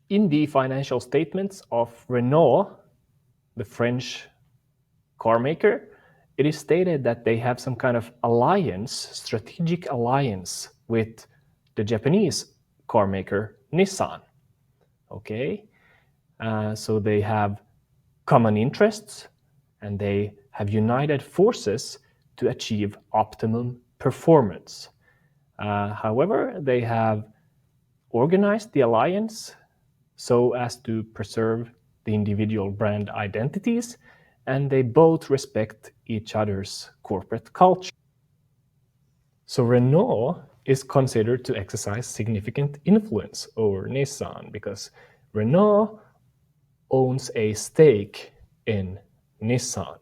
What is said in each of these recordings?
In the financial statements of Renault, the French car maker, it is stated that they have some kind of alliance, strategic alliance with the Japanese car maker Nissan. Okay, so they have common interests and they have united forces to achieve optimum performance. However, they have organized the alliance so as to preserve the individual brand identities, and they both respect each other's corporate culture. So Renault is considered to exercise significant influence over Nissan because Renault owns a stake in Nissan.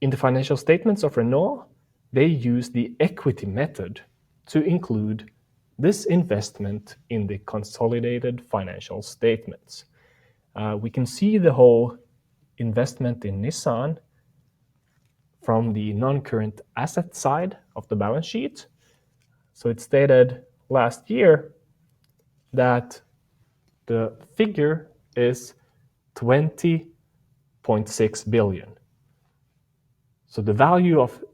In the financial statements of Renault, they use the equity method to include this investment in the consolidated financial statements. We can see the whole investment in Nissan from the non-current asset side of the balance sheet. So it stated last year that the figure is 20.6 billion. So the value of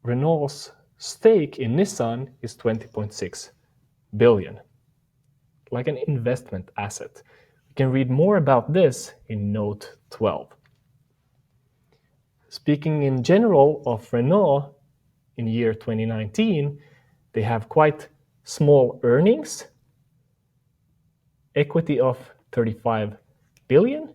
Renault's stake in Nissan is 20.6 billion, like an investment asset. You can read more about this in note 12. Speaking in general of Renault in year 2019, they have quite small earnings, equity of 35 billion.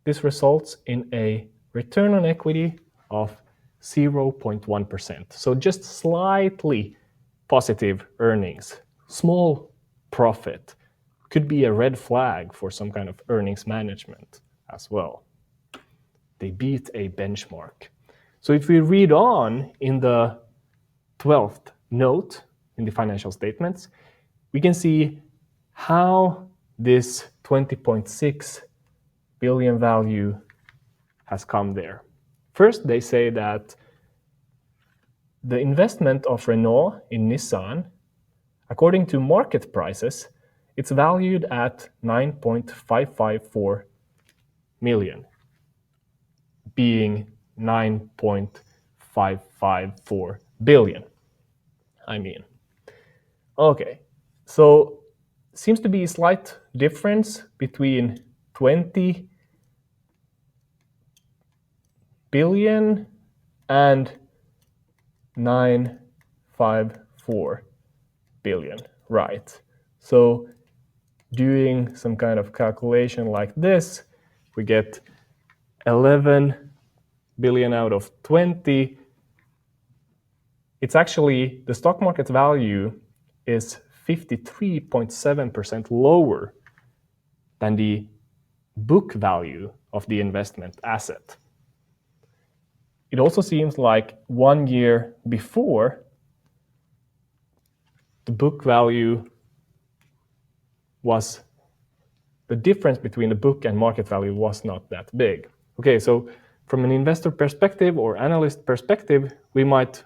This results in a return on equity of 0.1%. So just slightly positive earnings, small profit, could be a red flag for some kind of earnings management as well. They beat a benchmark. So if we read on in the 12th note in the financial statements, we can see how this 20.6 billion value has come there. First, they say that the investment of Renault in Nissan, according to market prices, it's valued at 9.554 million, being 9.554 billion. Okay, so seems to be a slight difference between 20 billion and 954 billion, right? So doing some kind of calculation like this, we get 11 billion out of 20. It's actually, the stock market value is 53.7% lower than the book value of the investment asset. It also seems like 1 year before, the book value was, the difference between the book and market value was not that big. Okay, so from an investor perspective or analyst perspective, we might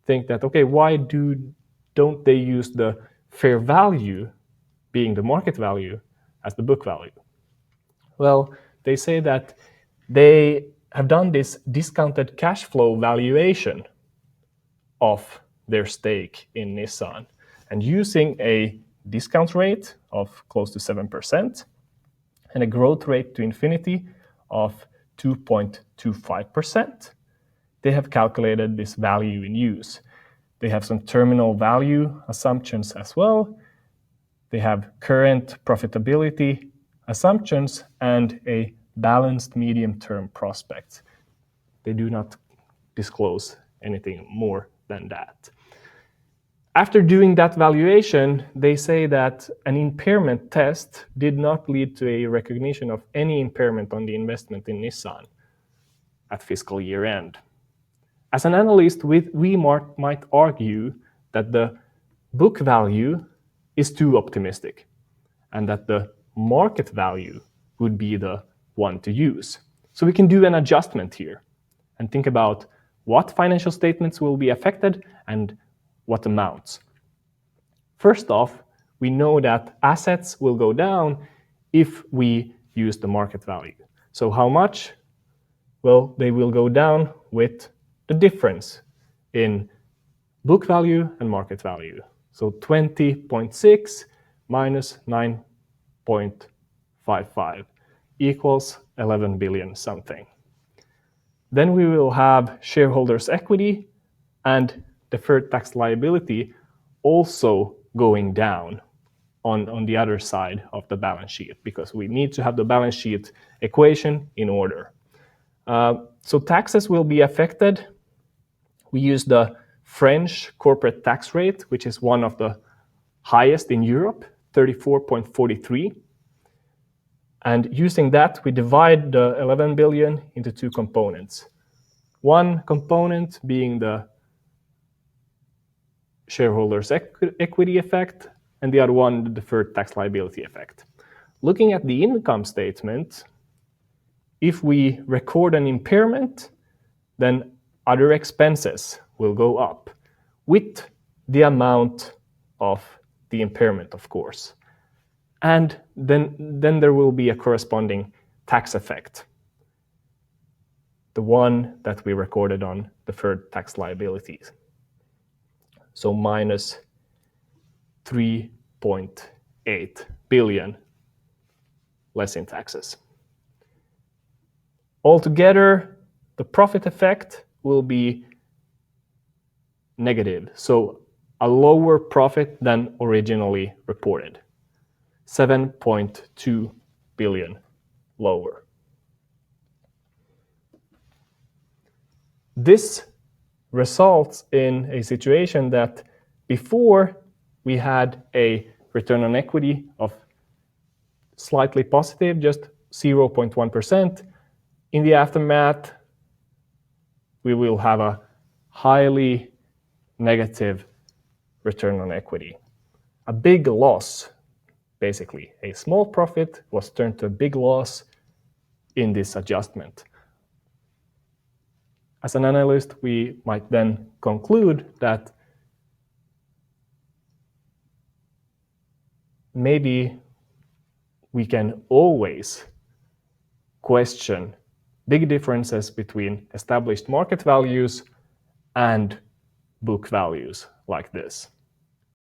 think that, okay, why don't they use the fair value, being the market value, as the book value? Well, they say that they have done this discounted cash flow valuation of their stake in Nissan, and using a discount rate of close to 7% and a growth rate to infinity of 2.25%, they have calculated this value in use. They have some terminal value assumptions as well. They have current profitability assumptions and a balanced medium-term prospect. They do not disclose anything more than that. After doing that valuation, they say that an impairment test did not lead to a recognition of any impairment on the investment in Nissan at fiscal year end. As an analyst, we might argue that the book value is too optimistic and that the market value would be the one to use. So we can do an adjustment here and think about what financial statements will be affected and what amounts. First off, we know that assets will go down if we use the market value. So how much? Well, they will go down with the difference in book value and market value. So 20.6 minus 9.55 equals 11 billion something. Then we will have shareholders' equity and deferred tax liability also going down on the other side of the balance sheet, because we need to have the balance sheet equation in order. So taxes will be affected. We use the French corporate tax rate, which is one of the highest in Europe, 34.43. And using that, we divide the 11 billion into two components. One component being the shareholders' equity effect, and the other one, the deferred tax liability effect. Looking at the income statement, if we record an impairment, then other expenses will go up with the amount of the impairment, of course. And then there will be a corresponding tax effect, the one that we recorded on deferred tax liabilities. So minus 3.8 billion less in taxes. Altogether, the profit effect will be negative, so a lower profit than originally reported, 7.2 billion lower. This results in a situation that before we had a return on equity of slightly positive, just 0.1%. In the aftermath, we will have a highly negative return on equity. A big loss, basically. A small profit was turned to a big loss in this adjustment. As an analyst, we might then conclude that maybe we can always question big differences between established market values and book values like this.